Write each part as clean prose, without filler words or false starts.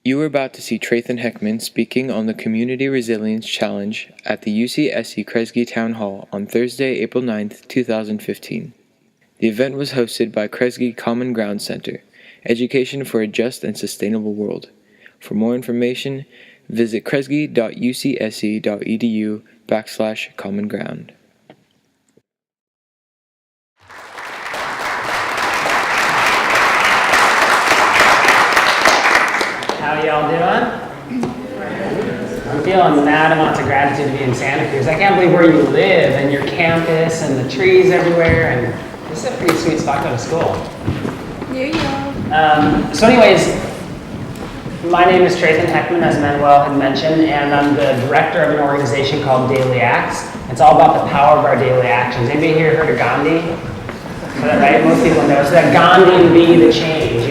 You are about to see Trathen Heckman speaking on the Community Resilience Challenge at the UCSC Kresge Town Hall on Thursday, April 9th, 2015. The event was hosted by Kresge Common Ground Center, Education for a Just and Sustainable World. For more information, visit kresge.ucsc.edu/commonground. How y'all doing? I'm feeling mad amounts of gratitude to be in Santa Cruz. I can't believe where you live and your campus and the trees everywhere, and this is a pretty sweet spot to go to school. So anyways, my name is Trathen Heckman, as Manuel had mentioned, and I'm the director of an organization called Daily Acts. It's all about the power of our daily actions. Anybody here heard of Gandhi? Is that right? Most people know. So that Gandhi be the change,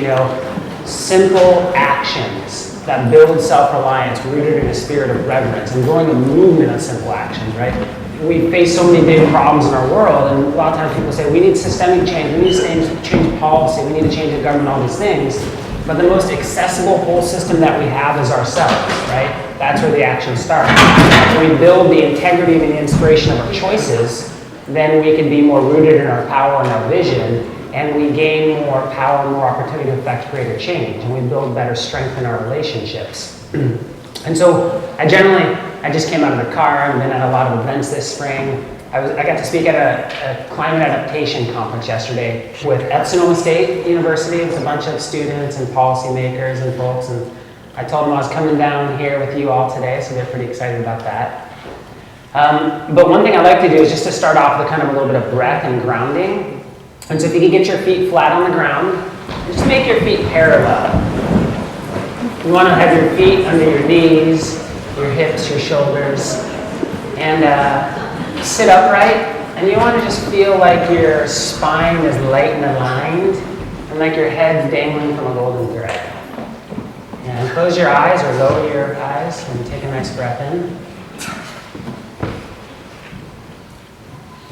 simple actions that build self-reliance rooted in a spirit of reverence and growing a movement of simple actions, right? We face so many big problems in our world, and a lot of times people say, we need systemic change, we need to change policy, we need to change the government, all these things. But the most accessible whole system that we have is ourselves, right? That's where the action starts. When we build the integrity and the inspiration of our choices, then we can be more rooted in our power and our vision, and we gain more power and more opportunity to affect greater change, and we build better strength in our relationships. And so I just came out of the car and been at a lot of events this spring. I got to speak at a climate adaptation conference yesterday with Sonoma State University with a bunch of students and policymakers and folks, and I told them I was coming down here with you all today, so they're pretty excited about that. But one thing I like to do is just to start off with kind of a little bit of breath and grounding. And so if you can get your feet flat on the ground, just make your feet parallel. You want to have your feet under your knees, your hips, your shoulders, and sit upright. And you want to just feel like your spine is light and aligned, and like your head's dangling from a golden thread. And close your eyes or lower your eyes and take a nice breath in.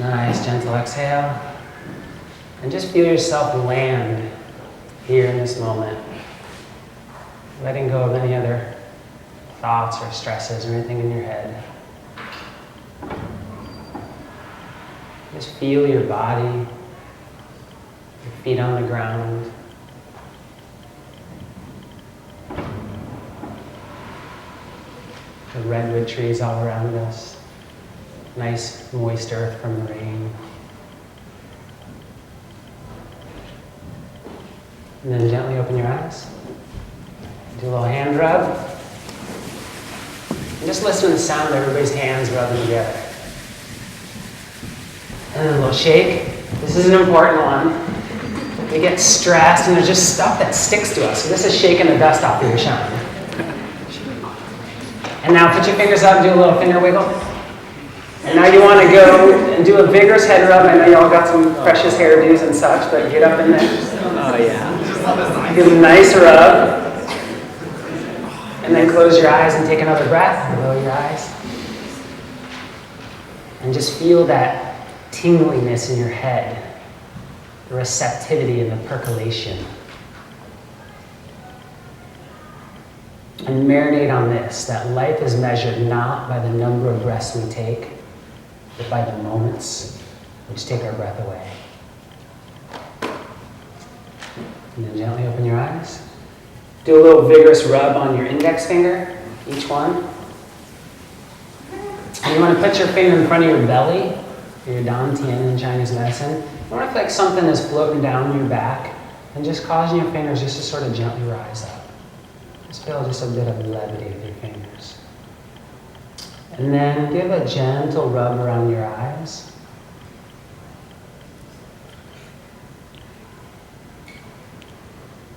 Nice, gentle exhale. And just feel yourself land here in this moment. Letting go of any other thoughts or stresses or anything in your head. Just feel your body, your feet on the ground. The redwood trees all around us. Nice moist earth from the rain. And then gently open your eyes. Do a little hand rub. And just listen to the sound of everybody's hands rubbing together. And then a little shake. This is an important one. We get stressed and there's just stuff that sticks to us. So this is shaking the dust off of your shine. And now put your fingers up, do a little finger wiggle. And now you want to go and do a vigorous head rub. I know you all got some precious hairdos and such, but get up in there. Oh yeah. Give a nice rub. And then close your eyes and take another breath. Lower your eyes. And just feel that tingliness in your head. The receptivity and the percolation. And marinate on this, that life is measured not by the number of breaths we take, but by the moments which take our breath away. And then gently open your eyes. Do a little vigorous rub on your index finger, each one. And you want to put your finger in front of your belly, or your dantian in Chinese medicine. You want to feel like something is floating down your back, and just causing your fingers just to sort of gently rise up. Just feel just a bit of levity with your fingers. And then give a gentle rub around your eyes.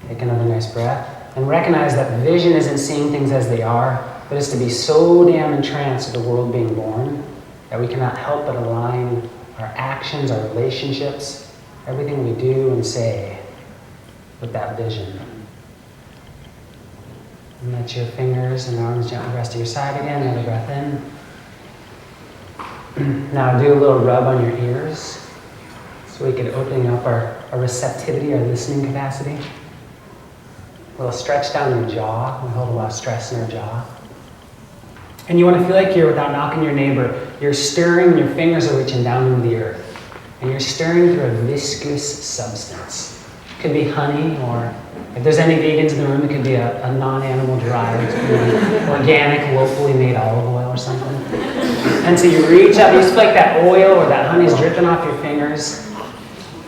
Take another nice breath. And recognize that vision isn't seeing things as they are, but it's to be so damn entranced with the world being born that we cannot help but align our actions, our relationships, everything we do and say with that vision. And let your fingers and arms gently rest to your side again. Another breath in. Now do a little rub on your ears so we can open up our receptivity, our listening capacity. A little stretch down your jaw. We hold a lot of stress in our jaw. And you want to feel like you're, without knocking your neighbor, you're stirring, your fingers are reaching down into the earth. And you're stirring through a viscous substance. It could be honey, or if there's any vegans in the room, it could be a non-animal derived, organic, locally made olive oil or something. And so you reach up, you just feel like that oil or that honey is dripping off your fingers,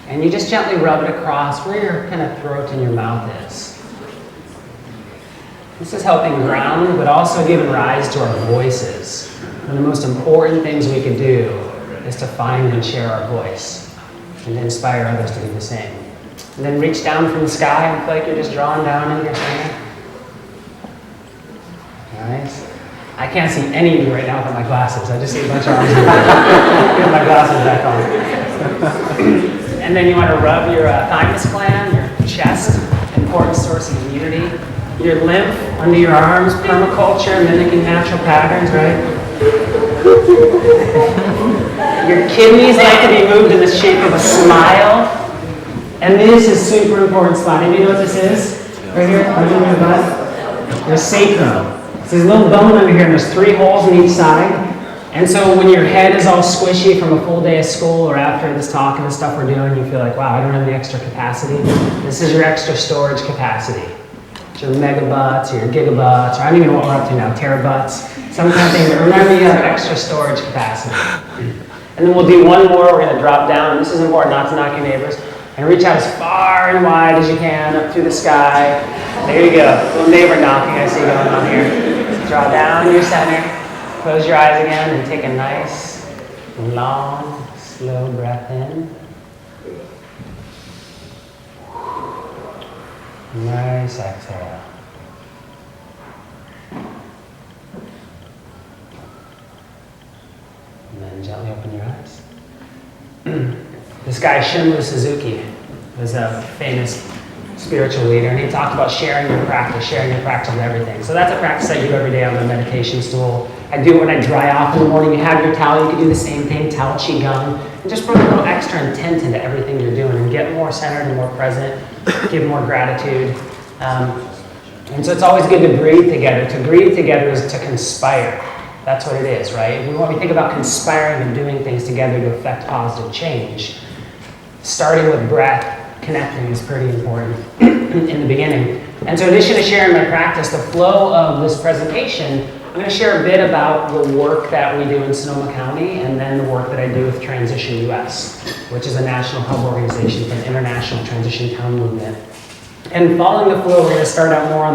and you just gently rub it across where your kind of throat and your mouth is. This is helping ground, but also giving rise to our voices. One of the most important things we can do is to find and share our voice, and to inspire others to do the same. And then reach down from the sky and feel like you're just drawing down into your center. Nice. I can't see any of you right now without my glasses. I just see a bunch of arms. Get my glasses back on. And then you want to rub your thymus gland, your chest, important source of immunity. Your lymph under your arms, permaculture, mimicking natural patterns, right? Your kidneys like to be moved in the shape of a smile. And this is super important spot. Anybody know what this is? Right here, under your butt. Your sacrum. So there's a little bone under here, and there's 3 holes on each side. And so when your head is all squishy from a full day of school or after this talk and the stuff we're doing, you feel like, wow, I don't have any extra capacity. This is your extra storage capacity. It's your megabutts, or your gigabutts, or I don't even know what we're up to now, terabutts, some kind of thing. But remember, you have extra storage capacity. And then we'll do one more. We're going to drop down. This is important, not to knock your neighbors. And reach out as far and wide as you can, up through the sky. There you go. Little neighbor knocking I see going on here. Draw down your center. Close your eyes again and take a nice, long, slow breath in. Nice exhale. And then gently open your eyes. This guy, Shunmu Suzuki, was a famous spiritual leader, and he talked about sharing your practice with everything. So that's a practice I do every day on the meditation stool. I do it when I dry off in the morning. You have your towel, you can do the same thing, towel qigong, and just put a little extra intent into everything you're doing and get more centered and more present, give more gratitude. And so it's always good to breathe together. To breathe together is to conspire. That's what it is, right? When we think about conspiring and doing things together to affect positive change, starting with breath, connecting is pretty important in the beginning. And so in addition to sharing my practice, the flow of this presentation, I'm going to share a bit about the work that we do in Sonoma County and then the work that I do with Transition US, which is a national hub organization for the international transition town movement. And following the flow, we're going to start out more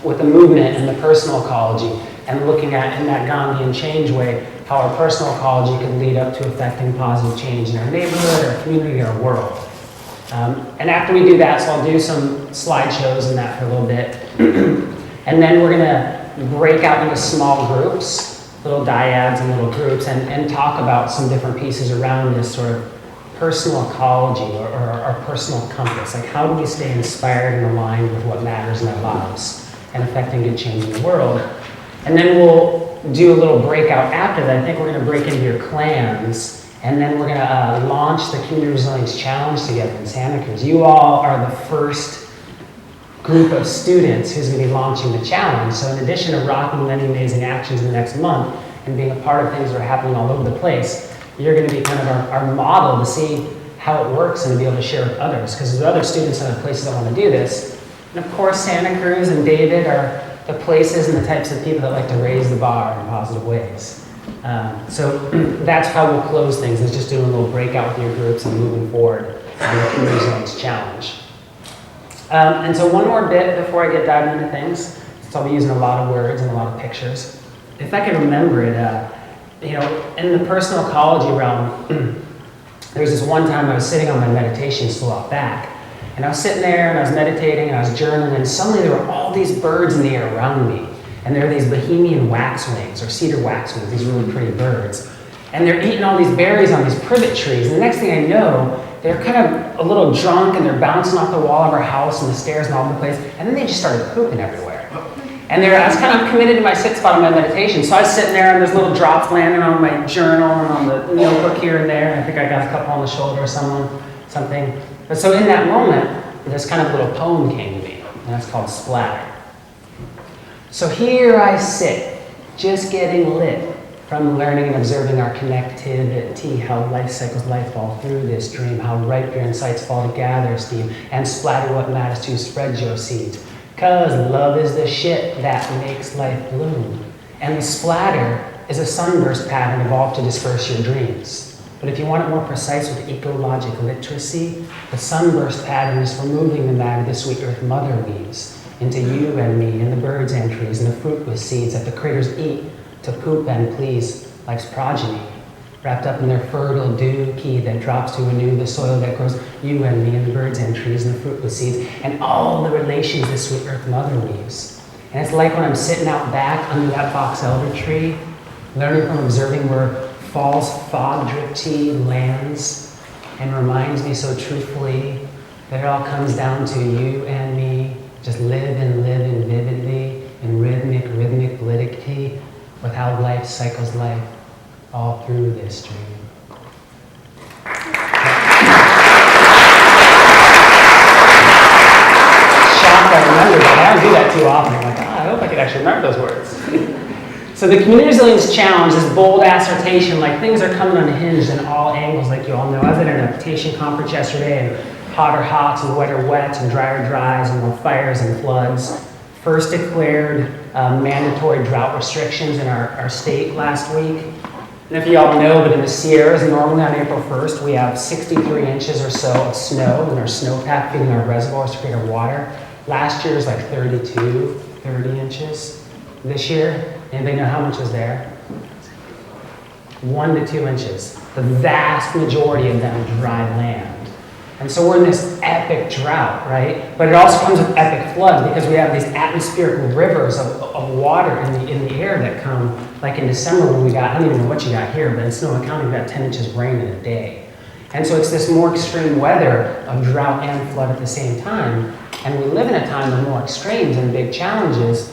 with the movement and the personal ecology and looking at, in that Gandhian change way, how our personal ecology can lead up to affecting positive change in our neighborhood, our community, our world. And after we do that, so I'll do some slideshows and that for a little bit. And then we're going to break out into small groups, little dyads and little groups, and talk about some different pieces around this sort of personal ecology or our personal compass. Like, how do we stay inspired and aligned with what matters in our lives and affecting good change in the world? And then we'll do a little breakout after that. I think we're going to break into your clans. And then we're going to launch the Community Resilience Challenge together in Santa Cruz. You all are the first group of students who's going to be launching the challenge. So in addition to rocking many amazing actions in the next month and being a part of things that are happening all over the place, you're going to be kind of our model to see how it works and to be able to share with others. Because there's other students in other places that want to do this. And of course, Santa Cruz and David are the places and the types of people that like to raise the bar in positive ways. So that's how we'll close things, is just doing a little breakout with your groups and moving forward in the Community Resilience Challenge. And so one more bit before I get diving into things, so I'll be using a lot of words and a lot of pictures. If I can remember it, in the personal ecology realm, there's this one time I was sitting on my meditation stool out back, and I was sitting there and I was meditating and I was journaling, and suddenly there were all these birds in the air around me. And there are these Bohemian waxwings, or cedar waxwings, these really pretty birds. And they're eating all these berries on these privet trees. And the next thing I know, they're kind of a little drunk and they're bouncing off the wall of our house and the stairs and all over the place. And then they just started pooping everywhere. And I was kind of committed to my sit spot on my meditation. So I was sitting there and there's little drops landing on my journal and on the notebook here and there. I think I got a couple on the shoulder or something. But so in that moment, this kind of little poem came to me. and that's called splatter. So here I sit, just getting lit from learning and observing our connectivity, how life cycles life fall through this dream, how ripe your insights fall to gather steam, and splatter what matters to spread your seeds. Cause love is the shit that makes life bloom. And the splatter is a sunburst pattern evolved to disperse your dreams. But if you want it more precise with ecologic literacy, the sunburst pattern is for moving the matter the sweet earth mother weaves into you and me, and the birds and trees, and the fruit with seeds that the critters eat to poop and please life's progeny, wrapped up in their fertile dew key that drops to renew the soil that grows you and me, and the birds and trees, and the fruit with seeds, and all the relations the sweet earth mother weaves. And it's like when I'm sitting out back under that box elder tree, learning from observing where fall's fog drip-tea lands, and reminds me so truthfully that it all comes down to you and me, just living vividly in rhythmic validity with how life cycles life all through this dream. Shocked I remember that. I don't do that too often. I'm like, I hope I could actually remember those words. So the Community Resilience Challenge is bold assertion, like things are coming unhinged in all angles, like you all know. I was at an adaptation conference yesterday, and hotter hots and wetter wets and drier dries and more fires and floods. First declared mandatory drought restrictions in our state last week. And if you all know, but in the Sierras, normally on April 1st, we have 63 inches or so of snow in our snowpack feeding our reservoirs to create our water. Last year was like 30 inches. This year, anybody know how much was there? 1 to 2 inches. The vast majority of them dry land. And so we're in this epic drought, right? But it also comes with epic floods because we have these atmospheric rivers of water in the air that come, like in December when we got, I don't even know what you got here, but in Sonoma County we got 10 inches of rain in a day. And so it's this more extreme weather of drought and flood at the same time. And we live in a time of more extremes and big challenges.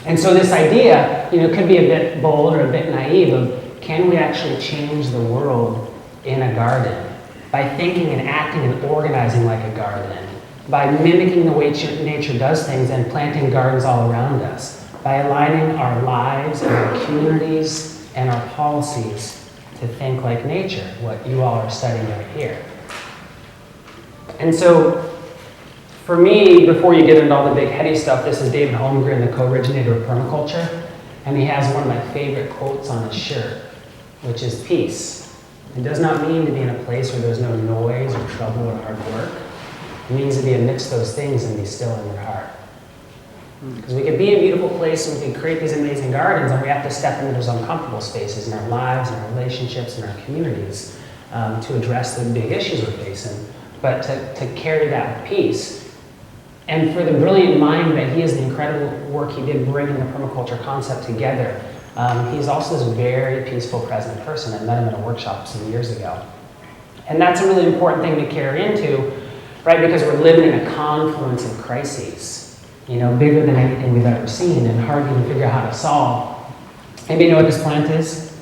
And so this idea, could be a bit bold or a bit naive of, can we actually change the world in a garden? By thinking and acting and organizing like a garden, by mimicking the way nature does things and planting gardens all around us, by aligning our lives and our communities and our policies to think like nature, what you all are studying right here. And so, for me, before you get into all the big heady stuff, this is David Holmgren, the co-originator of permaculture, and he has one of my favorite quotes on his shirt, which is peace. It does not mean to be in a place where there's no noise or trouble or hard work. It means to be amidst those things and be still in your heart. Because we could be in beautiful places and we can create these amazing gardens, and we have to step into those uncomfortable spaces in our lives, in our relationships, in our communities to address the big issues we're facing, but to carry that with peace. And for the brilliant mind that he is, the incredible work he did bringing the permaculture concept together, he's also this very peaceful, present person. I met him in a workshop some years ago. And that's a really important thing to carry into, right? Because we're living in a confluence of crises, bigger than anything we've ever seen and hard to even figure out how to solve. Anybody know what this plant is?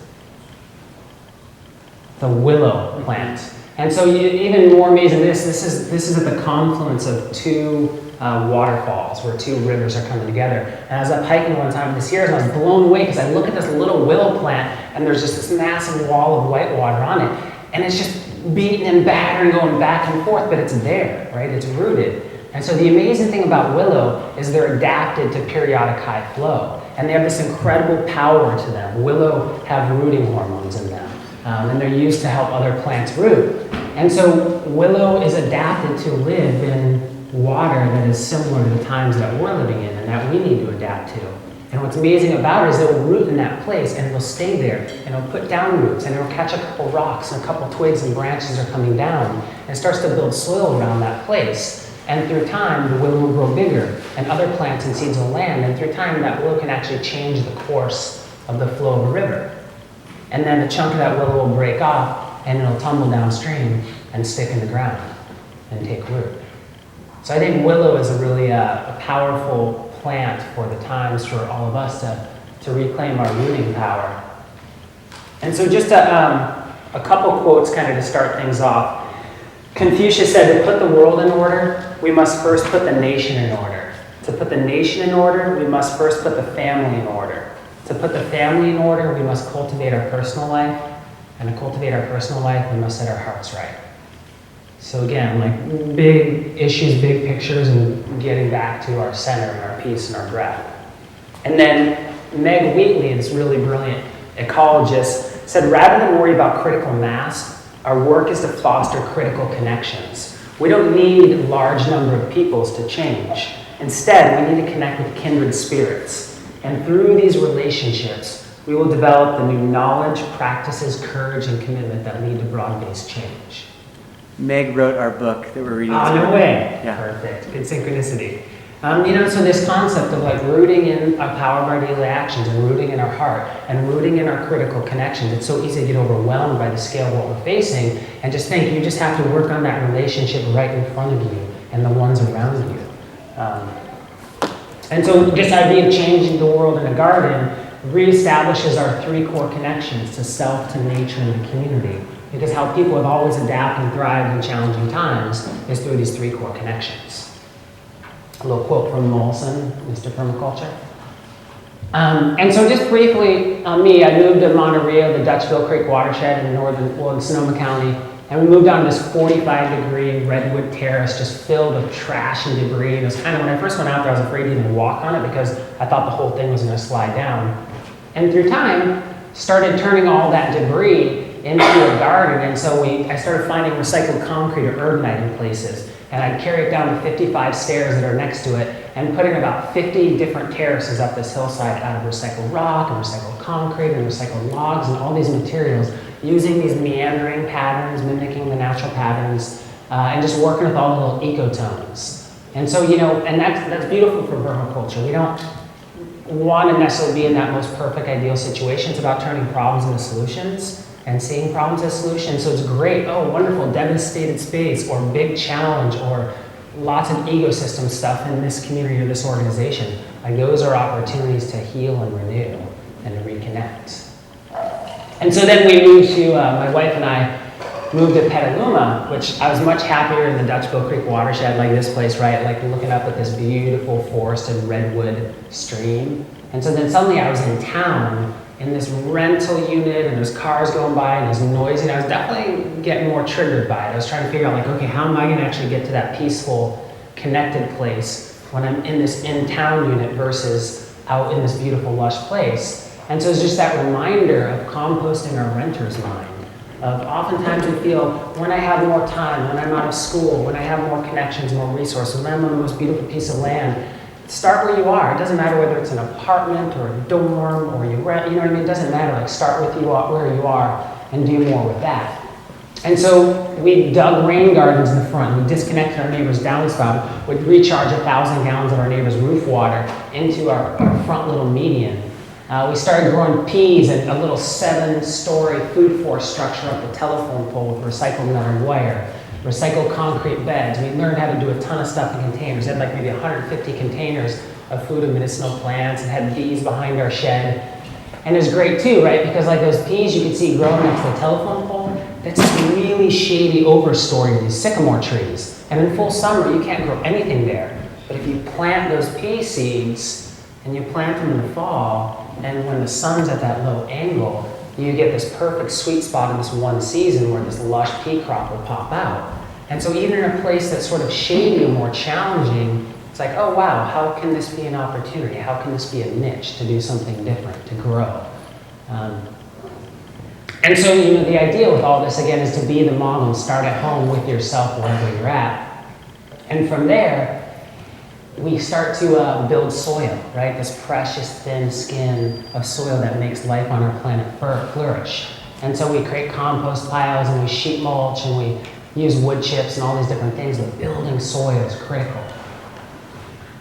The willow plant. And so even more amazing, this is at the confluence of two waterfalls where two rivers are coming together. And I was up hiking one time this year and I was blown away because I look at this little willow plant and there's just this massive wall of white water on it. And it's just beating and battering, going back and forth, but it's there, right? It's rooted. And so the amazing thing about willow is they're adapted to periodic high flow. And they have this incredible power to them. Willow have rooting hormones in them. And they're used to help other plants root. And so willow is adapted to live in water that is similar to the times that we're living in and that we need to adapt to. And what's amazing about it is it will root in that place and it'll stay there and it'll put down roots and it'll catch a couple rocks and a couple twigs and branches are coming down and it starts to build soil around that place. And through time, the willow will grow bigger and other plants and seeds will land. And through time, that willow can actually change the course of the flow of a river. And then a chunk of that willow will break off and it'll tumble downstream and stick in the ground and take root. So I think willow is a really a powerful plant for the times for all of us to reclaim our rooting power. And so just a couple quotes kind of to start things off. Confucius said to put the world in order, we must first put the nation in order. To put the nation in order, we must first put the family in order. To put the family in order, we must cultivate our personal life. And to cultivate our personal life, we must set our hearts right. So again, like big issues, big pictures, and getting back to our center and our peace and our breath. And then Meg Wheatley, this really brilliant ecologist, said rather than worry about critical mass, our work is to foster critical connections. We don't need a large number of peoples to change. Instead, we need to connect with kindred spirits. And through these relationships, we will develop the new knowledge, practices, courage, and commitment that lead to broad-based change. Meg wrote our book that we're reading. Oh, no way. Yeah. Perfect. Good synchronicity. So this concept of like rooting in our power of our daily actions and rooting in our heart and rooting in our critical connections. It's so easy to get overwhelmed by the scale of what we're facing and just think you just have to work on that relationship right in front of you and the ones around you. And so this idea of changing the world in a garden reestablishes our three core connections to self, to nature, and the community. Because how people have always adapted and thrived in challenging times is through these three core connections. A little quote from Molson, Mr. Permaculture. And so just briefly on me, I moved to Monterey, the Dutchville Creek watershed in Sonoma County, and we moved on this 45-degree redwood terrace just filled with trash and debris. And it was kind of, when I first went out there, I was afraid to even walk on it because I thought the whole thing was going to slide down. And through time, started turning all that debris into a garden, and so I started finding recycled concrete or urbanite in places. And I'd carry it down the 55 stairs that are next to it and put in about 50 different terraces up this hillside out of recycled rock and recycled concrete and recycled logs and all these materials, using these meandering patterns, mimicking the natural patterns, and just working with all the little ecotones. And so, and that's beautiful for permaculture. We don't want to necessarily be in that most perfect, ideal situation. It's about turning problems into solutions and seeing problems as solutions. So it's great, oh, wonderful, devastated space, or big challenge, or lots of ecosystem stuff in this community or this organization. Like those are opportunities to heal and renew and to reconnect. And so then we moved to, my wife and I moved to Petaluma, which I was much happier in the Dutchville Creek watershed, like this place, right? Like looking up at this beautiful forested redwood stream. And so then suddenly I was in town in this rental unit, and there's cars going by, and there's noisy, and I was definitely getting more triggered by it. I was trying to figure out, like, okay, how am I going to actually get to that peaceful, connected place when I'm in this in-town unit versus out in this beautiful, lush place? And so it's just that reminder of composting our renter's mind. Oftentimes we feel, when I have more time, when I'm out of school, when I have more connections, more resources, when I'm on the most beautiful piece of land, start where you are. It doesn't matter whether it's an apartment or a dorm or you rent, you know what I mean? It doesn't matter. Like, start with where you are and do more with that. And so we dug rain gardens in the front. We disconnected our neighbor's downspout. We'd recharge 1,000 gallons of our neighbor's roof water into our front little median. We started growing peas and a little 7-story food forest structure up the telephone pole with recycled iron wire. Recycled concrete beds. We learned how to do a ton of stuff in containers. We had like maybe 150 containers of food and medicinal plants, and had bees behind our shed. And it was great too, right? Because like those peas you could see growing next to the telephone pole, that's this really shady overstory of these sycamore trees. And in full summer, you can't grow anything there. But if you plant those pea seeds, and you plant them in the fall, and when the sun's at that low angle, you get this perfect sweet spot in this one season where this lush pea crop will pop out. And so even in a place that's sort of shady and more challenging, it's like, oh wow, how can this be an opportunity? How can this be a niche to do something different, to grow? And so, the idea with all this, again, is to be the model and start at home with yourself wherever you're at. And from there, we start to build soil, right? This precious thin skin of soil that makes life on our planet flourish. And so we create compost piles, and we sheet mulch, and we use wood chips and all these different things, but building soil is critical.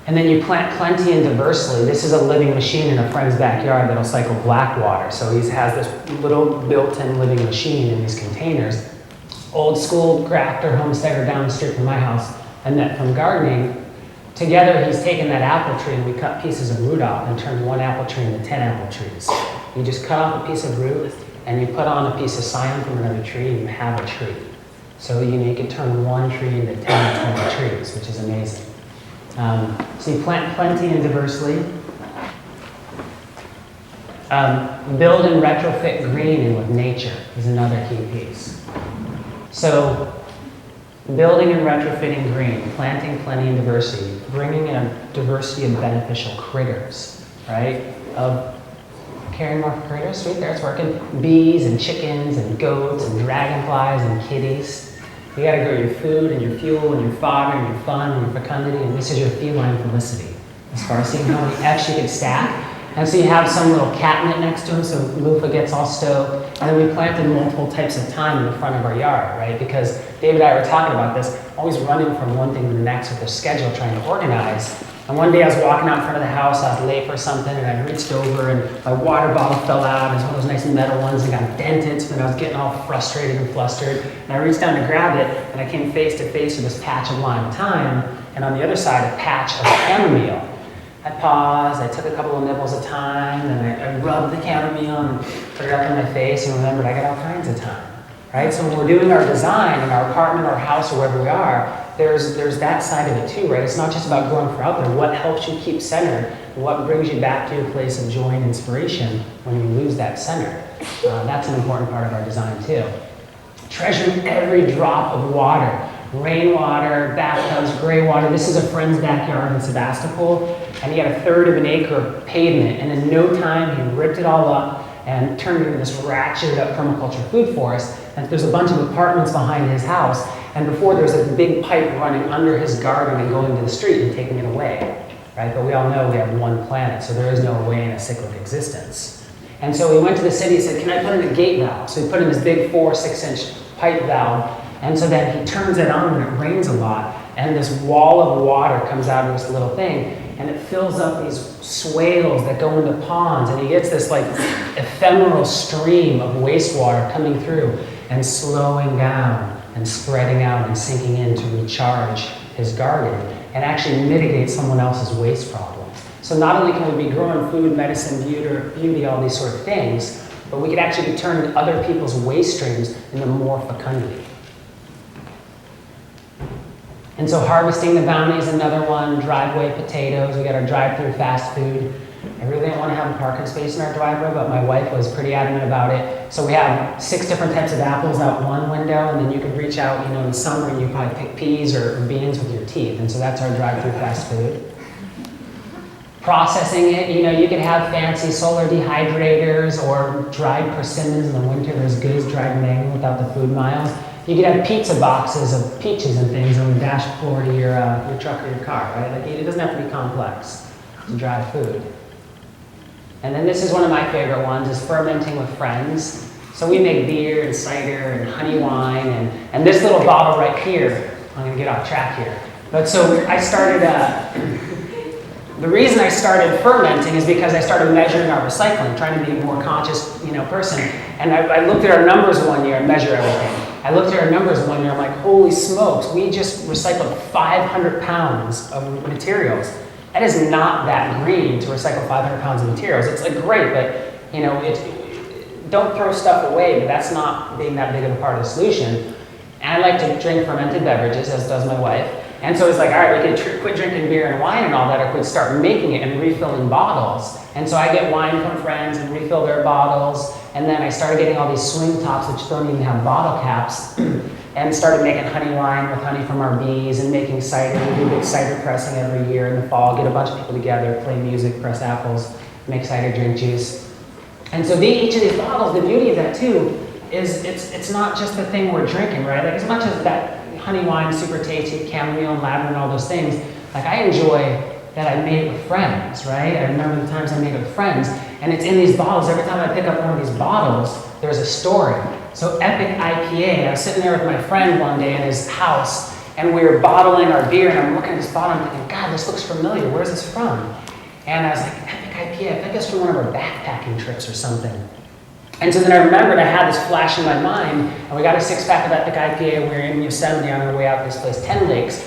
And then you plant plenty and diversely. This is a living machine in a friend's backyard that'll cycle black water. So he has this little built-in living machine in these containers. Old school grafter homesteader down the street from my house, Annette from gardening. Together, he's taken that apple tree, and we cut pieces of root off and turned one apple tree into 10 apple trees. You just cut off a piece of root, and you put on a piece of scion from another tree, and you have a tree. So you can turn one tree into 10 or 20 trees, which is amazing. So you plant plenty and diversely. Build and retrofit greening with nature is another key piece. So building and retrofitting green, planting plenty and diversity, bringing in a diversity of beneficial critters, right? Of carrying more critters, sweet, there it's working. Bees and chickens and goats and dragonflies and kitties. You gotta grow your food and your fuel and your fodder and your fun and your fecundity, and this is your feline felicity. As far as seeing how many F's you can stack. And so you have some little catnip next to him, so Lufa gets all stoked. And then we planted multiple types of thyme in the front of our yard, right? Because David and I were talking about this, always running from one thing to the next with their schedule, trying to organize. And one day I was walking out in front of the house, I was late for something, and I reached over and my water bottle fell out. It was one of those nice metal ones and got dented, so then I was getting all frustrated and flustered. And I reached down to grab it, and I came face to face with this patch of lime thyme, and on the other side, a patch of chamomile. I paused, I took a couple of nibbles of thyme, and I rubbed the chamomile and put it up in my face and remembered I got all kinds of thyme, right? So when we're doing our design in our apartment or house or wherever we are, there's that side of it too, right? It's not just about growing for out there. What helps you keep centered? What brings you back to your place of joy and inspiration when you lose that center? That's an important part of our design too. Treasuring every drop of water. Rainwater, bathtubs, gray water. This is a friend's backyard in Sebastopol, and he had 1/3 of an acre of pavement, and in no time he ripped it all up and turned it into this ratcheted up permaculture food forest. And there's a bunch of apartments behind his house, and before there was a big pipe running under his garden and going to the street and taking it away, right? But we all know we have one planet, so there is no way in a cyclic existence. And so we went to the city and said, can I put in a gate valve? So he put in this big 4 6-inch pipe valve. And so then he turns it on when it rains a lot, and this wall of water comes out of this little thing, and it fills up these swales that go into ponds, and he gets this like ephemeral stream of wastewater coming through and slowing down and spreading out and sinking in to recharge his garden and actually mitigate someone else's waste problem. So not only can we be growing food, medicine, beauty, all these sort of things, but we could actually be turning other people's waste streams into more fecundity. And so harvesting the bounty is another one. Driveway potatoes, we got our drive-through fast food. I really didn't want to have a parking space in our driveway, but my wife was pretty adamant about it. So we have 6 different types of apples out one window, and then you could reach out, in the summer, and you probably pick peas or beans with your teeth. And so that's our drive-through fast food. Processing it, you could have fancy solar dehydrators or dried persimmons in the winter. They're as good as dried mango without the food miles. You could have pizza boxes of peaches and things on the dashboard of your truck or your car, right? Like it doesn't have to be complex to dry food. And then this is one of my favorite ones, is fermenting with friends. So we make beer and cider and honey wine, and this little bottle right here, I'm gonna get off track here. But so I started, the reason I started fermenting is because I started measuring our recycling, trying to be a more conscious, person. And I looked at our numbers one year and measured everything. I looked at our numbers one year, I'm like, holy smokes, we just recycled 500 pounds of materials. That is not that green to recycle 500 pounds of materials. It's like great, but don't throw stuff away, but that's not being that big of a part of the solution. And I like to drink fermented beverages, as does my wife. And so it's like, all right, we can quit drinking beer and wine and all that, or quit start making it and refilling bottles. And so I get wine from friends and refill their bottles. And then I started getting all these swing tops, which don't even have bottle caps, and started making honey wine with honey from our bees and making cider. We do big cider pressing every year in the fall, get a bunch of people together, play music, press apples, make cider, drink juice. And so each of these bottles, the beauty of that too, is it's not just the thing we're drinking, right? Like as much as that honey wine, super tasty, chamomile and lavender and all those things, like I enjoy that I made it with friends, right? I remember the times I made it with friends, and it's in these bottles. Every time I pick up one of these bottles, there's a story. So Epic IPA, I was sitting there with my friend one day in his house, and we were bottling our beer, and I'm looking at this bottle, and I'm thinking, God, this looks familiar, where's this from? And I was like, Epic IPA, I think it's from one of our backpacking trips or something. And so then I remembered I had this flash in my mind, and we got a 6-pack of Epic IPA, and we were in Yosemite on our way out to this place, 10 Lakes.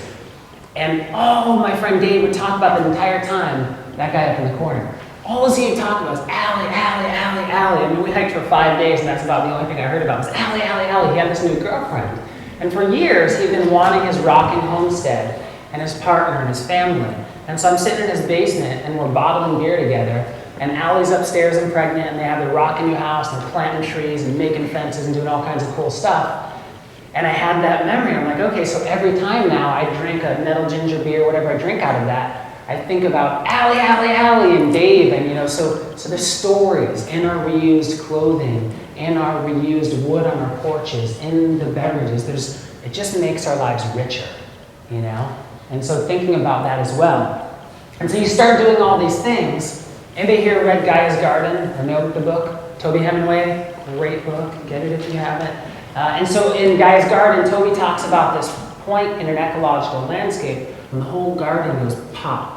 And my friend Dave would talk about the entire time, that guy up in the corner. All he would talk about was Allie, Allie, Allie, Allie. I mean, we hiked for 5 days, and that's about the only thing I heard about was Allie, Allie, Allie. He had this new girlfriend. And for years, he'd been wanting his rocking homestead. and his partner and his family. And so I'm sitting in his basement and we're bottling beer together, and Allie's upstairs and pregnant, and they have their rocking new house and they're planting trees and making fences and doing all kinds of cool stuff. And I had that memory. I'm like, okay, so every time now I drink a nettle ginger beer, whatever I drink out of that, I think about Allie, and Dave, and so there's stories in our reused clothing, in our reused wood on our porches, in the beverages. It just makes our lives richer, And so thinking about that as well. And so you start doing all these things. Anybody here read Gaia's Garden or know the book? Toby Hemingway, great book. Get it if you haven't. And so in Gaia's Garden, Toby talks about this point in an ecological landscape when the whole garden goes pop.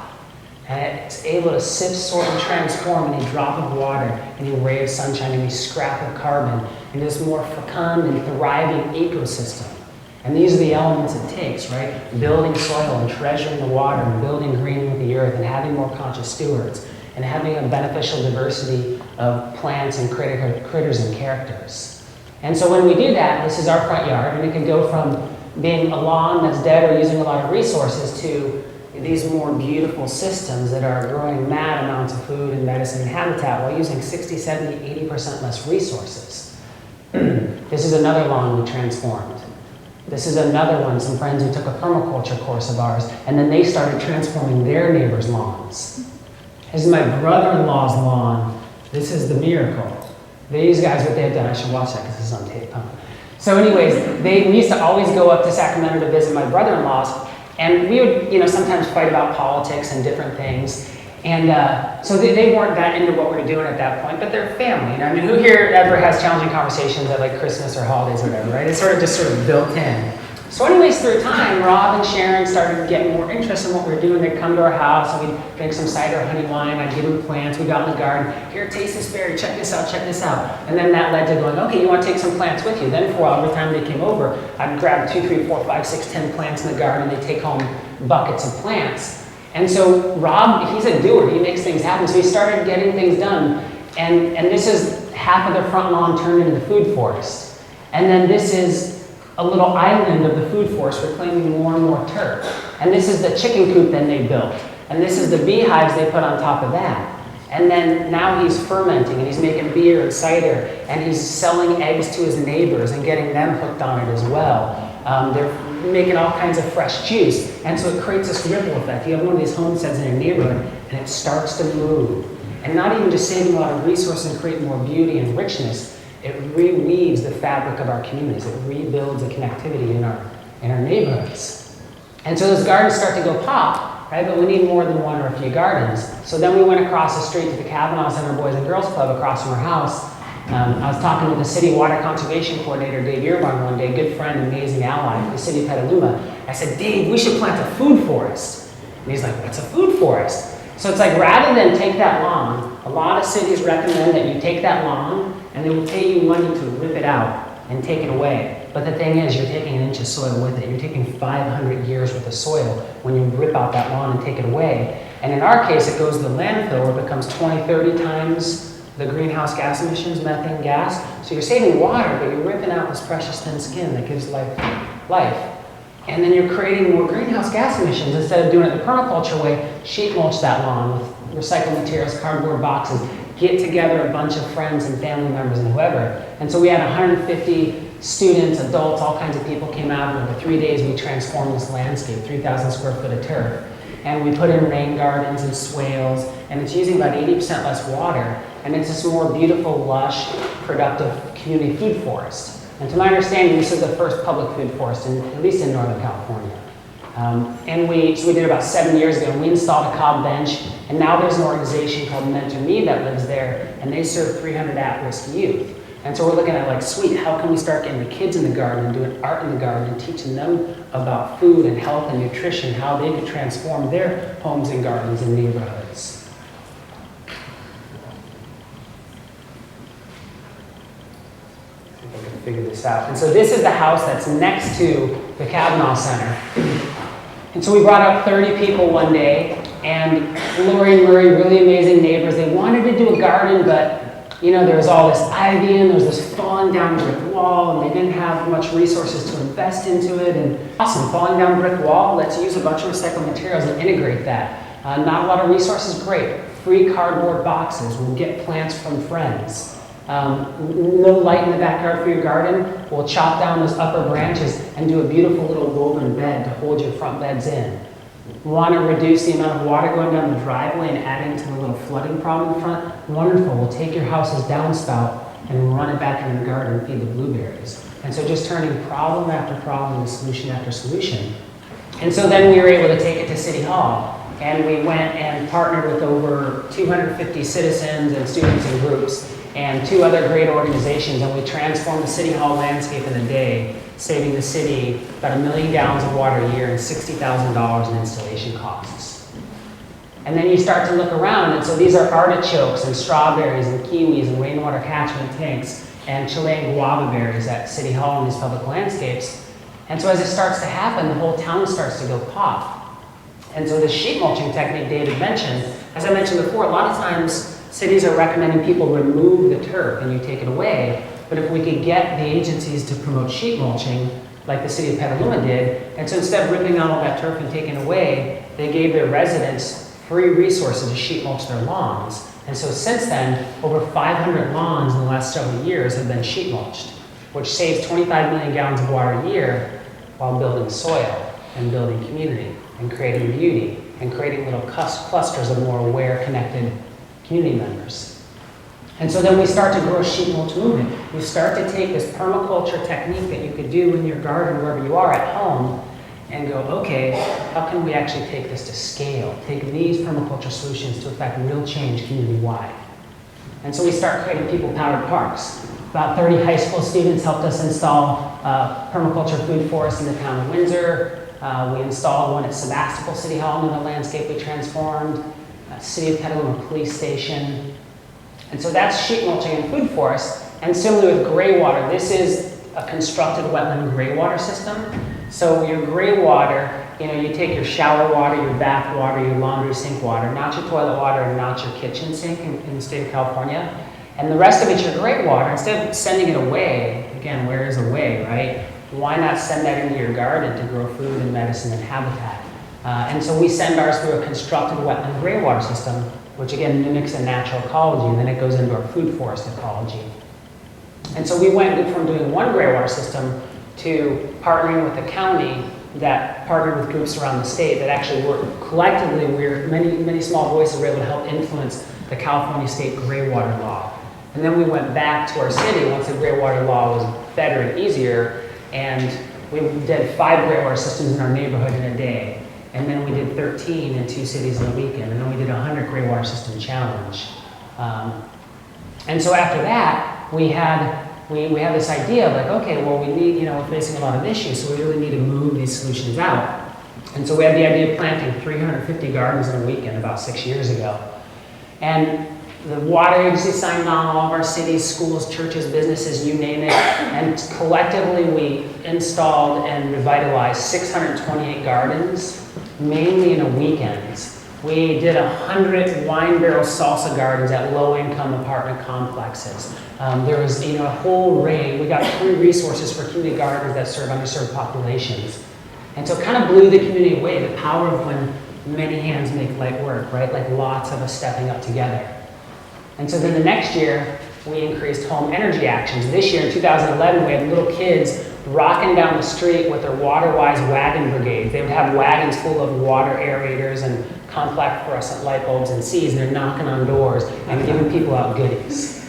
And it's able to sift, sort, and transform any drop of water, any ray of sunshine, any scrap of carbon into this more fecund and thriving ecosystem. And these are the elements it takes, right? Building soil and treasuring the water and building green with the earth and having more conscious stewards and having a beneficial diversity of plants and critters and characters. And so when we do that, this is our front yard, and it can go from being a lawn that's dead or using a lot of resources to these more beautiful systems that are growing mad amounts of food and medicine and habitat while using 60, 70, 80% less resources. This is another lawn we transformed. This is another one, some friends who took a permaculture course of ours, and then they started transforming their neighbors' lawns. This is my brother-in-law's lawn. This is the miracle. These guys, what they've done, I should watch that because this is on tape. So anyways, we used to always go up to Sacramento to visit my brother-in-law's, and we would, sometimes fight about politics and different things. And so they weren't that into what we were doing at that point, but they're family. I mean, who here ever has challenging conversations at like Christmas or holidays or whatever, right? It's sort of built in. So anyways, through time, Rob and Sharon started getting more interested in what we were doing. They'd come to our house and we'd drink some cider or honey wine. I'd give them plants. We got in the garden. Here, taste this berry. Check this out. Check this out. And then that led to going, okay, you want to take some plants with you? Then for a while, every time they came over, I'd grab 2, 3, 4, 5, 6, 10 plants in the garden. They'd take home buckets of plants. And so Rob, he's a doer. He makes things happen. So he started getting things done. And this is half of the front lawn turned into the food forest. And then this is a little island of the food forest reclaiming more and more turf. And this is the chicken coop that they built. And this is the beehives they put on top of that. And then now he's fermenting and he's making beer and cider and he's selling eggs to his neighbors and getting them hooked on it as well. They're making all kinds of fresh juice. And so it creates this ripple effect. You have one of these homesteads in your neighborhood and it starts to move. And not even just saving a lot of resources and create more beauty and richness, it reweaves the fabric of our communities. It rebuilds the connectivity in our neighborhoods. And so those gardens start to go pop, right? But we need more than one or a few gardens. So then we went across the street to the Kavanaugh Center Boys and Girls Club across from our house. I was talking with the city water conservation coordinator, Dave Earbarn, one day, good friend, amazing ally for the city of Petaluma. I said, Dave, we should plant a food forest. And he's like, what's a food forest? So it's like, rather than take that lawn, a lot of cities recommend that you take that lawn and they will pay you money to rip it out and take it away. But the thing is, you're taking an inch of soil with it. You're taking 500 years worth of soil when you rip out that lawn and take it away. And in our case, it goes to the landfill where it becomes 20, 30 times the greenhouse gas emissions, methane gas. So you're saving water, but you're ripping out this precious thin skin that gives life. And then you're creating more greenhouse gas emissions. Instead of doing it the permaculture way, sheet mulch that lawn with recycled materials, cardboard boxes, get together a bunch of friends and family members and whoever. And so we had 150 students, adults, all kinds of people came out, and over 3 days we transformed this landscape, 3,000 square foot of turf. And we put in rain gardens and swales, and it's using about 80% less water, and it's this more beautiful, lush, productive community food forest. And to my understanding, this is the first public food forest, at least in Northern California. So we did it about 7 years ago, and we installed a cob bench, and now there's an organization called Mentor Me that lives there, and they serve 300 at-risk youth. And so we're looking at like, sweet, how can we start getting the kids in the garden and doing art in the garden and teaching them about food and health and nutrition, how they could transform their homes and gardens and neighborhoods. Figure this out. And so this is the house that's next to the Kavanaugh Center. And so we brought up 30 people one day, and Lori and Murray, really amazing neighbors, they wanted to do a garden, but there was all this ivy and there was this falling down brick wall, and they didn't have much resources to invest into it. And awesome, falling down brick wall, let's use a bunch of recycled materials and integrate that. Not a lot of resources, great. Free cardboard boxes, we'll get plants from friends. No light in the backyard for your garden, we'll chop down those upper branches and do a beautiful little woven bed to hold your front beds in. Want to reduce the amount of water going down the driveway and adding to the little flooding problem in front? Wonderful, we'll take your house's downspout and run it back in your garden and feed the blueberries. And so just turning problem after problem and solution after solution. And so then we were able to take it to City Hall. And we went and partnered with over 250 citizens and students and groups and 2 other great organizations, and we transformed the City Hall landscape in a day, saving the city about 1 million gallons of water a year and $60,000 in installation costs. And then you start to look around, and so these are artichokes and strawberries and kiwis and rainwater catchment tanks and Chilean guava berries at City Hall in these public landscapes. And so as it starts to happen, the whole town starts to go pop. And so the sheet mulching technique David mentioned, as I mentioned before, a lot of times cities are recommending people remove the turf and you take it away. But if we could get the agencies to promote sheet mulching, like the city of Petaluma did, and so instead of ripping out all that turf and taking it away, they gave their residents free resources to sheet mulch their lawns. And so since then, over 500 lawns in the last several years have been sheet mulched, which saves 25 million gallons of water a year while building soil and building community and creating beauty and creating little clusters of more aware, connected community members. And so then we start to grow a sheet mulch movement. We start to take this permaculture technique that you could do in your garden wherever you are at home and go, okay, how can we actually take this to scale? Take these permaculture solutions to affect real change community-wide. And so we start creating people-powered parks. About 30 high school students helped us install permaculture food forests in the town of Windsor. We installed one at Sebastopol City Hall, another landscape we transformed, City of Petaluma Police Station. And so that's sheet mulching and food forest. And similarly with gray water, this is a constructed wetland gray water system. So your gray water, you take your shower water, your bath water, your laundry sink water, not your toilet water, and not your kitchen sink in the state of California. And the rest of it's your gray water. Instead of sending it away, again, where is away, right? Why not send that into your garden to grow food and medicine and habitat? And so we send ours through a constructed wetland gray water system, which again mimics a natural ecology, and then it goes into our food forest ecology. And so we went from doing one gray water system to partnering with the county that partnered with groups around the state that actually work collectively. Many small voices were able to help influence the California state gray water law. And then we went back to our city once the gray water law was better and easier, and we did 5 gray water systems in our neighborhood in a day. And then we did 13 in 2 cities in a weekend, and then we did a 100 gray water system challenge. And so after that, we had this idea of like, okay, well, we need, we're facing a lot of issues, so we really need to move these solutions out. And so we had the idea of planting 350 gardens in a weekend about 6 years ago. And the water agency signed on, all of our cities, schools, churches, businesses, you name it. And collectively, we installed and revitalized 628 gardens, mainly in a weekend. We did 100 wine barrel salsa gardens at low-income apartment complexes. There was, a whole array. We got free resources for community gardens that serve underserved populations. And so it kind of blew the community away, the power of when many hands make light work, right? Like lots of us stepping up together. And so then the next year, we increased home energy actions. This year, in 2011, we had little kids rocking down the street with their water-wise wagon brigades. They would have wagons full of water aerators and compact fluorescent light bulbs and seeds, and they're knocking on doors and giving people out goodies.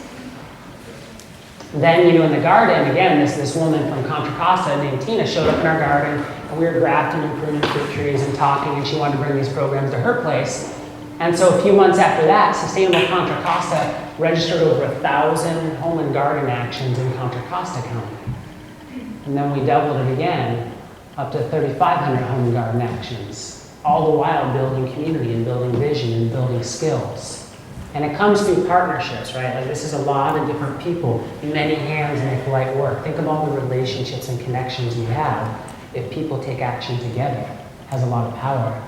Then, in the garden, again, this woman from Contra Costa named Tina showed up in our garden, and we were grafting and pruning fruit trees and talking, and she wanted to bring these programs to her place. And so a few months after that, Sustainable Contra Costa registered over 1,000 home and garden actions in Contra Costa County. And then we doubled it again, up to 3,500 home and garden actions, all the while building community and building vision and building skills. And it comes through partnerships, right? Like this is a lot of different people. Many hands make light work. Think of all the relationships and connections you have. If people take action together, it has a lot of power.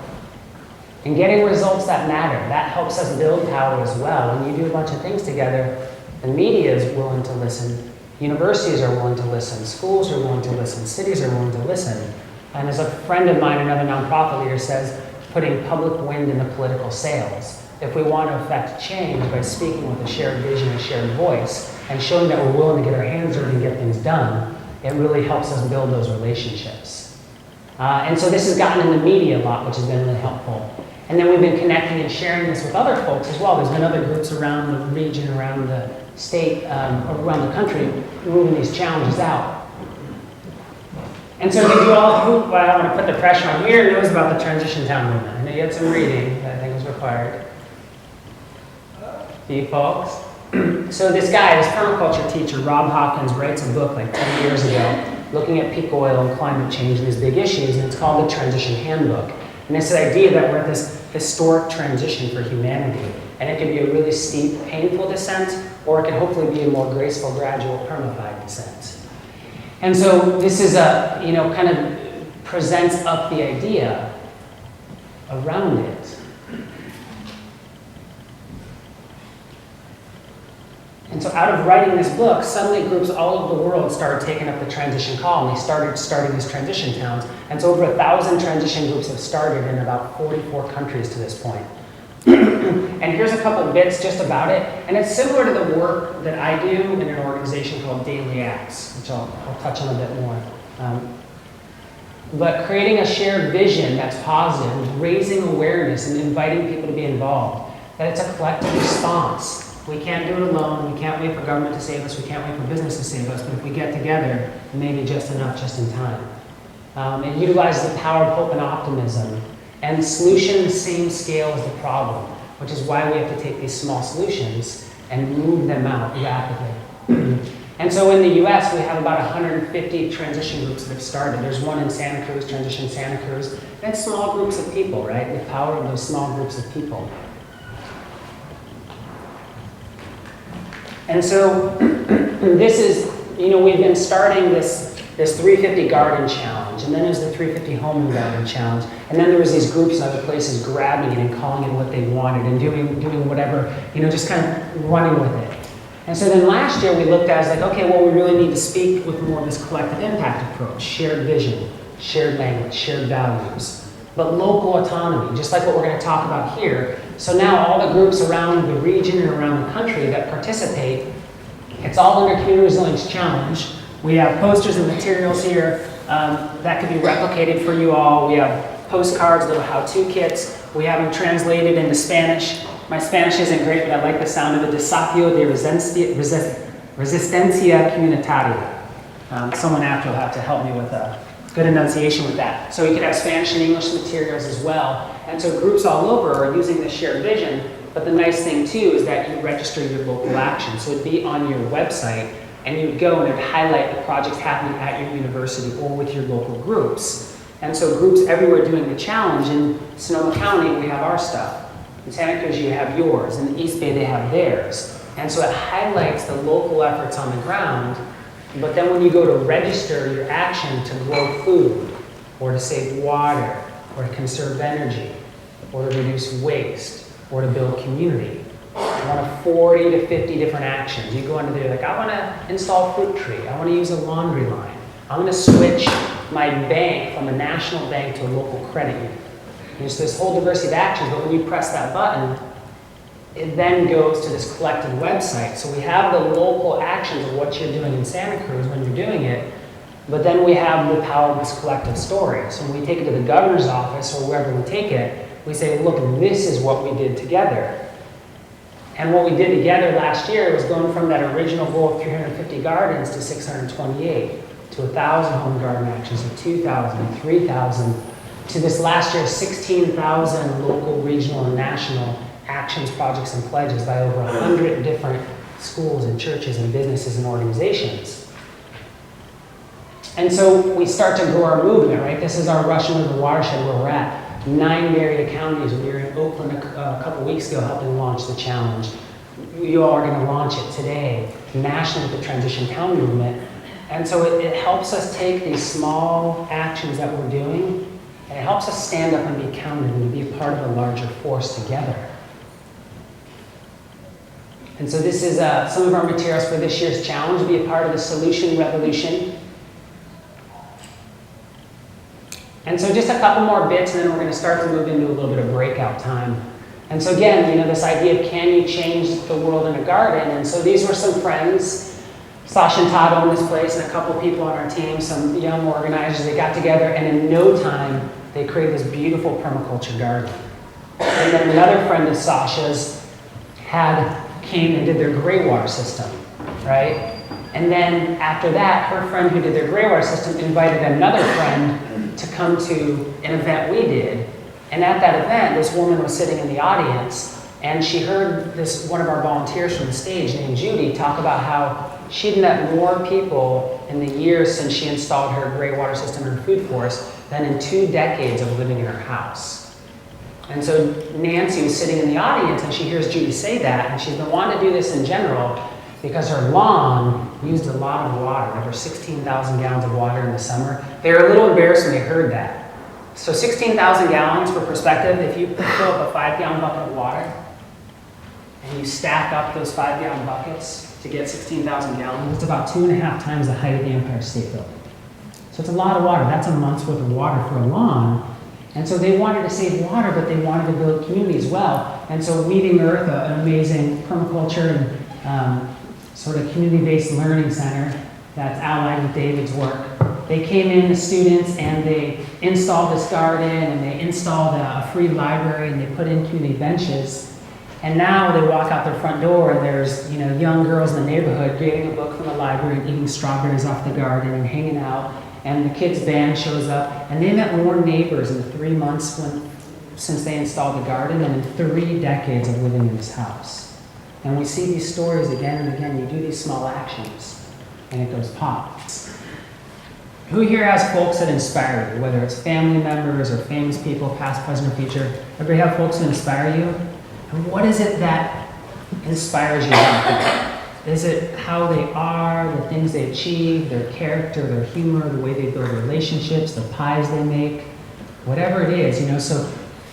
And getting results that matter, that helps us build power as well. When you do a bunch of things together, The media is willing to listen. Universities are willing to listen. Schools are willing to listen. Cities are willing to listen. And as a friend of mine, another nonprofit leader, says, putting public wind in the political sails. If we want to affect change by speaking with a shared vision, a shared voice, and showing that we're willing to get our hands dirty and get things done, it really helps us build those relationships. And so this has gotten in the media a lot, which has been really helpful. And then we've been connecting and sharing this with other folks as well. There's been other groups around the region, around the state, around the country, moving these challenges out. And so did you all, well, I want to put the pressure on, who here knows about the transition town movement? I know you had some reading that I think was required. You folks? So this guy, this permaculture teacher, Rob Hawkins, writes a book like 10 years ago looking at peak oil and climate change and these big issues, and it's called the Transition Handbook. And it's the idea that we're at this historic transition for humanity. And it can be a really steep, painful descent, or it can hopefully be a more graceful, gradual, perma-fied descent. And so this is a, kind of presents up the idea around it. And so out of writing this book, suddenly groups all over the world started taking up the transition call, and they started starting these transition towns. And so over 1,000 transition groups have started in about 44 countries to this point. And here's a couple bits just about it. And it's similar to the work that I do in an organization called Daily Acts, which I'll touch on a bit more. But creating a shared vision that's positive, raising awareness and inviting people to be involved, that it's a collective response. We can't do it alone. We can't wait for government to save us. We can't wait for business to save us. But if we get together, maybe just enough, just in time. It utilizes the power of hope and optimism. And the solution, the same scale as the problem, which is why we have to take these small solutions and move them out rapidly. And so in the US, we have about 150 transition groups that have started. There's one in Santa Cruz, Transition Santa Cruz. And small groups of people, right? The power of those small groups of people. And so this is, we've been starting this 350 garden challenge, and then there's the 350 home and garden challenge, and then there was these groups in other places grabbing it and calling it what they wanted and doing whatever, just kind of running with it. And so then last year we looked at it as like, okay, well, we really need to speak with more of this collective impact approach, shared vision, shared language, shared values, but local autonomy, just like what we're going to talk about here. So now all the groups around the region and around the country that participate, it's all under Community Resilience Challenge. We have posters and materials here that can be replicated for you all. We have postcards, little how-to kits. We have them translated into Spanish. My Spanish isn't great, but I like the sound of it. Desafío de Resistencia Comunitaria. Someone after will have to help me with a good enunciation with that. So we could have Spanish and English materials as well. And so groups all over are using this shared vision. But the nice thing too is that you register your local action. So it'd be on your website, and you'd go and it'd highlight the projects happening at your university or with your local groups. And so groups everywhere doing the challenge. In Sonoma County, we have our stuff. In Santa Cruz, you have yours. In the East Bay, they have theirs. And so it highlights the local efforts on the ground. But then when you go to register your action to grow food, or to save water, or to conserve energy, or to reduce waste, or to build community, one of 40 to 50 different actions. You go under there like, I want to install a fruit tree. I want to use a laundry line. I'm going to switch my bank from a national bank to a local credit union. There's this whole diversity of actions, but when you press that button, it then goes to this collective website. So we have the local actions of what you're doing in Santa Cruz when you're doing it, but then we have the power of this collective story. So when we take it to the governor's office or wherever we take it, we say, look, this is what we did together. And what we did together last year was going from that original goal of 350 gardens to 628, to 1,000 home garden actions, to 2,000, 3,000, to this last year 16,000 local, regional, and national actions, projects, and pledges by over 100 different schools and churches and businesses and organizations. And so we start to grow our movement, right? This is our Russian River watershed where we're at. 9 Marietta counties. We were in Oakland a couple weeks ago helping launch the challenge. You all are going to launch it today, nationally with the Transition Town movement. And so it helps us take these small actions that we're doing, and it helps us stand up and be counted and be a part of a larger force together. And so this is some of our materials for this year's challenge. Be a part of the solution revolution. And so just a couple more bits, and then we're going to start to move into a little bit of breakout time. And so again, this idea of can you change the world in a garden? And so these were some friends. Sasha and Todd own this place, and a couple people on our team, some young organizers. They got together, and in no time, they created this beautiful permaculture garden. And then another friend of Sasha's came and did their gray water system, right? And then after that, her friend who did their gray water system invited another friend to come to an event we did. And at that event, this woman was sitting in the audience, and she heard one of our volunteers from the stage named Judy talk about how she'd met more people in the years since she installed her gray water system in her food forest than in 2 decades of living in her house. And so Nancy was sitting in the audience, and she hears Judy say that, and she's been wanting to do this in general because her lawn used a lot of water, over 16,000 gallons of water in the summer. They were a little embarrassed when they heard that. So 16,000 gallons, for perspective, if you fill up a 5-gallon bucket of water, and you stack up those 5-gallon buckets to get 16,000 gallons, it's about 2.5 times the height of the Empire State Building. So it's a lot of water. That's a month's worth of water for a lawn. And so they wanted to save water, but they wanted to build community as well. And so Weaving Earth, an amazing permaculture and sort of community-based learning center that's allied with David's work, they came in, the students, and they installed this garden, and they installed a free library, and they put in community benches. And now they walk out their front door, and there's young girls in the neighborhood getting a book from the library and eating strawberries off the garden and hanging out. And the kids' band shows up, and they met more neighbors in the 3 months since they installed the garden than in 3 decades of living in this house. And we see these stories again and again. You do these small actions, and it goes pop. Who here has folks that inspire you, whether it's family members or famous people, past, present, or future? Everybody have folks that inspire you? And what is it that inspires you about them? Is it how they are, the things they achieve, their character, their humor, the way they build relationships, the pies they make, whatever it is, so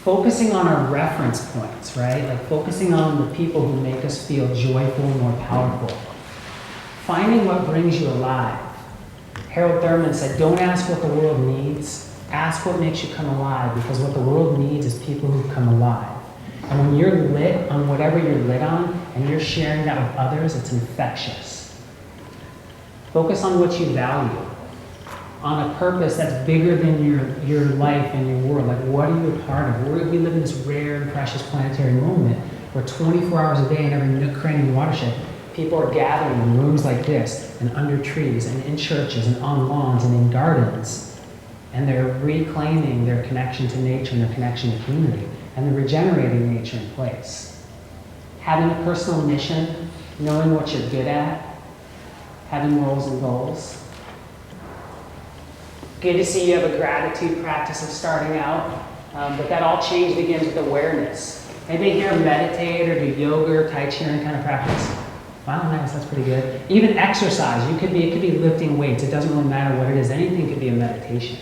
focusing on our reference points, right? Like focusing on the people who make us feel joyful and more powerful. Finding what brings you alive. Harold Thurman said, don't ask what the world needs, ask what makes you come alive, because what the world needs is people who come alive. And when you're lit on whatever you're lit on, and you're sharing that with others, it's infectious. Focus on what you value, on a purpose that's bigger than your life and your world. Like, what are you a part of? We live in this rare and precious planetary moment where 24 hours a day in every nook, cranny, and watershed, people are gathering in rooms like this, and under trees, and in churches, and on lawns, and in gardens. And they're reclaiming their connection to nature and their connection to community. And they're regenerating nature in place. Having a personal mission, knowing what you're good at, having roles and goals. Good to see you have a gratitude practice of starting out, but that all change begins with awareness. Maybe here meditate or do yoga or tai chi or any kind of practice. Wow, nice, that's pretty good. Even exercise, it could be lifting weights. It doesn't really matter what it is. Anything could be a meditation.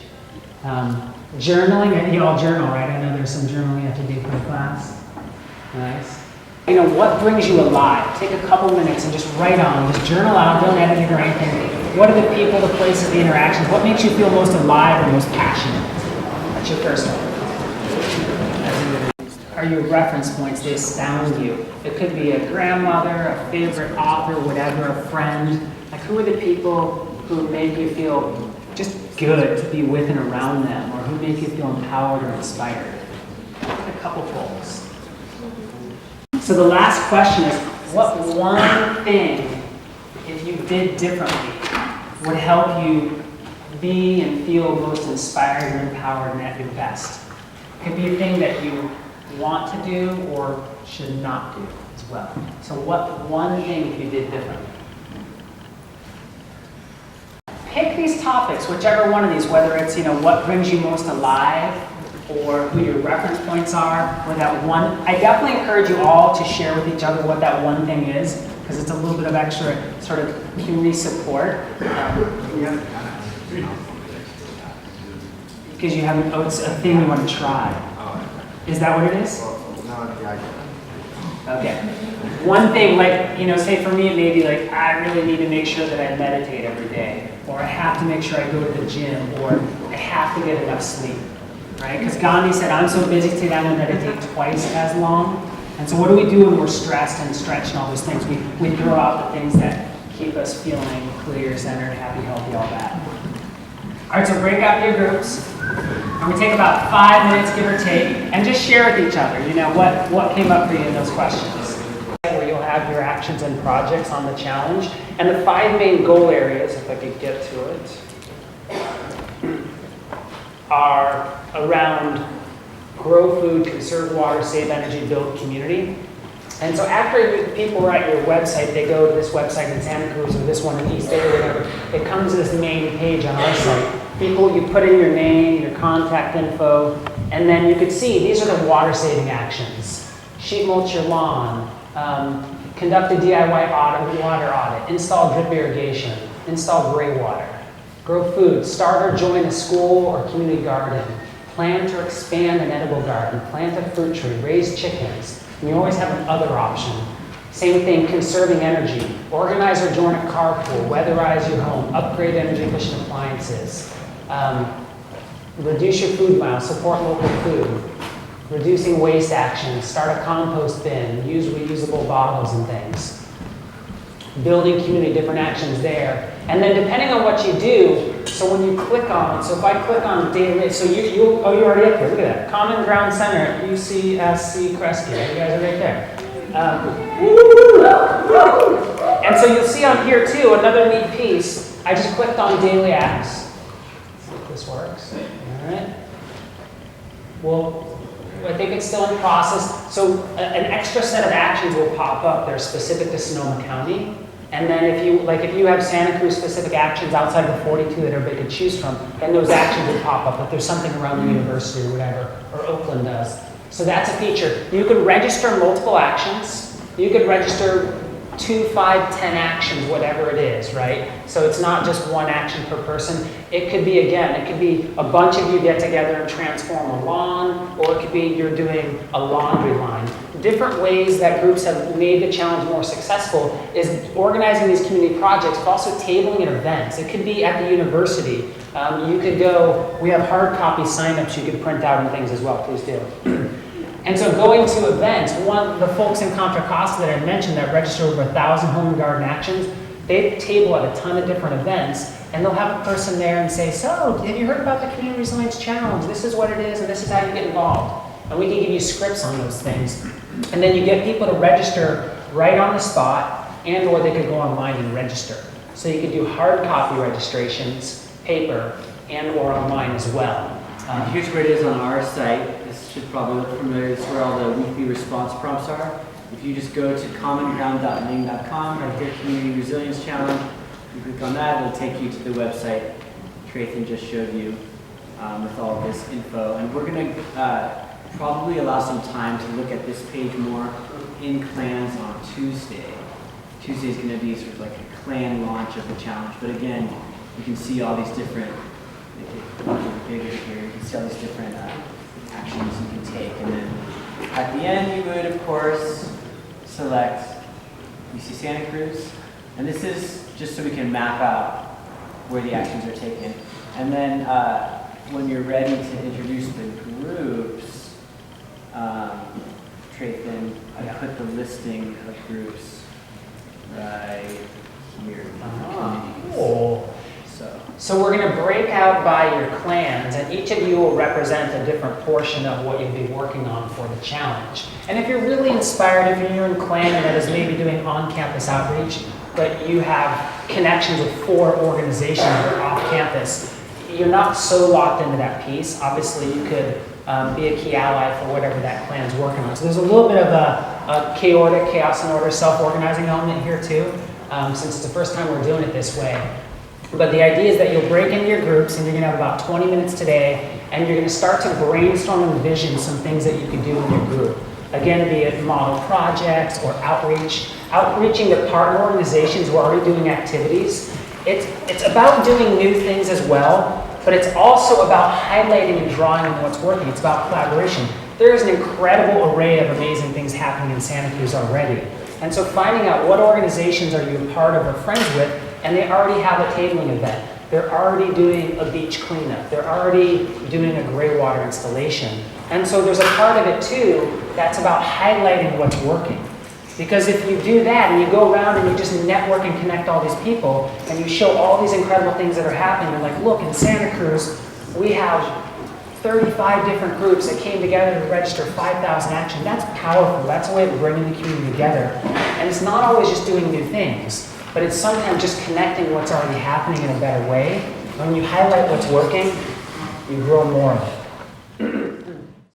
Journaling, you all journal, right? I know there's some journaling you have to do for the class. Nice. What brings you alive? Take a couple minutes and just write on, just journal out, don't edit it or anything. What are the people, the places, the interactions? What makes you feel most alive or most passionate? That's your first one. Are your reference points? They astound you. It could be a grandmother, a favorite author, whatever, a friend. Like, who are the people who make you feel just good to be with and around them, or who make you feel empowered or inspired? A couple folks. So the last question is, what one thing, if you did differently, would help you be and feel most inspired and empowered and at your best? It could be a thing that you want to do or should not do as well. So what one thing if you did differently? Pick these topics, whichever one of these, whether it's what brings you most alive, or who your reference points are, or that one. I definitely encourage you all to share with each other what that one thing is, because it's a little bit of extra sort of community support. Because you have it's a thing you want to try. Is that what it is? Okay. One thing, like, say for me, maybe like, I really need to make sure that I meditate every day, or I have to make sure I go to the gym, or I have to get enough sleep, right? Because Gandhi said, I'm so busy today, I'm going to meditate twice as long. And so what do we do when we're stressed and stretched and all those things? We throw out the things that keep us feeling clear, centered, happy, healthy, all that. All right, so break out your groups. And we take about 5 minutes, give or take, and just share with each other, what came up for you in those questions. Where you'll have your actions and projects on the challenge. And the 5 main goal areas, if I could get to it, are around grow food, conserve water, save energy, build community. And so after people are at your website, they go to this website in Santa Cruz or this one in East Bay or whatever, it comes to this main page on our site. People, you put in your name, your contact info, and then you could see these are the water saving actions. Sheet mulch your lawn, conduct a DIY water audit, install drip irrigation, install gray water, grow food, start or join a school or community garden, plant or expand an edible garden, plant a fruit tree, raise chickens. And you always have an other option. Same thing, conserving energy. Organize or join a carpool, weatherize your home, upgrade energy efficient appliances. Reduce your food miles, support local food. Reducing waste actions, start a compost bin, use reusable bottles and things. Building community, different actions there. And then depending on what you do, so when you click on it, so if I click on daily, so you're already up here, look at that. Common Ground Center at UCSC Kresge, you guys are right there. And so you'll see on here too, another neat piece, I just clicked on daily acts. Let's see if this works, all right. Well, I think it's still in process. So an extra set of actions will pop up. They're specific to Sonoma County. And then if you have Santa Cruz specific actions outside of the 42 that everybody could choose from, then those actions will pop up. If there's something around the university or whatever, or Oakland does. So that's a feature. You could register multiple actions. You could register 2, 5, 10 actions, whatever it is, right? So it's not just one action per person. It could be, again, it could be a bunch of you get together and transform a lawn, or it could be you're doing a laundry line. Different ways that groups have made the challenge more successful is organizing these community projects, but also tabling at events. It could be at the university. You could go, we have hard copy signups you could print out and things as well, please do. And so going to events, the folks in Contra Costa that I mentioned that register over 1,000 home and garden actions, they table at a ton of different events, and they'll have a person there and say, so, have you heard about the Community Resilience Challenge? This is what it is, and this is how you get involved. And we can give you scripts on those things. And then you get people to register right on the spot, and or they could go online and register. So you could do hard copy registrations, paper, and or online as well. Here's where it is on our site. This should probably look familiar. This is where all the weekly response prompts are. If you just go to commonground.ning.com, right here, Community Resilience Challenge, you click on that, it'll take you to the website Trathen just showed you with all of this info. And we're going to probably allow some time to look at this page more in clans on Tuesday. Tuesday is going to be sort of like a clan launch of the challenge. But again, you can see all these different, bigger here, you can see all these different actions you can take. And then at the end, you would, of course, select UC Santa Cruz. And this is just so we can map out where the actions are taken. And then when you're ready to introduce the groups, Trathen, I put the listing of groups right here. Cool. So we're going to break out by your clans, and each of you will represent a different portion of what you'll be working on for the challenge. And if you're really inspired, if you're in clan that is maybe doing on-campus outreach, but you have connections with 4 organizations that are off-campus, you're not so locked into that piece. Obviously, you could be a key ally for whatever that clan's working on. So there's a little bit of a chaotic, chaos and order, self-organizing element here too, since it's the first time we're doing it this way. But the idea is that you'll break into your groups, and you're going to have about 20 minutes today, and you're going to start to brainstorm and envision some things that you can do in your group. Again, be it model projects or outreach, outreaching to partner organizations who are already doing activities. It's about doing new things as well, but it's also about highlighting and drawing on what's working. It's about collaboration. there is an incredible array of amazing things happening in Santa Cruz already. And so finding out what organizations are you a part of or friends with, and they already have a tabling event. They're already doing a beach cleanup. They're already doing a gray water installation. And so there's a part of it too that's about highlighting what's working. Because if you do that and you go around and you just network and connect all these people and you show all these incredible things that are happening, and like, look, in Santa Cruz, we have 35 different groups that came together to register 5,000 action. That's powerful. That's a way of bringing the community together. And it's not always just doing new things, but it's sometimes just connecting what's already happening in a better way. When you highlight what's working, you grow more of it.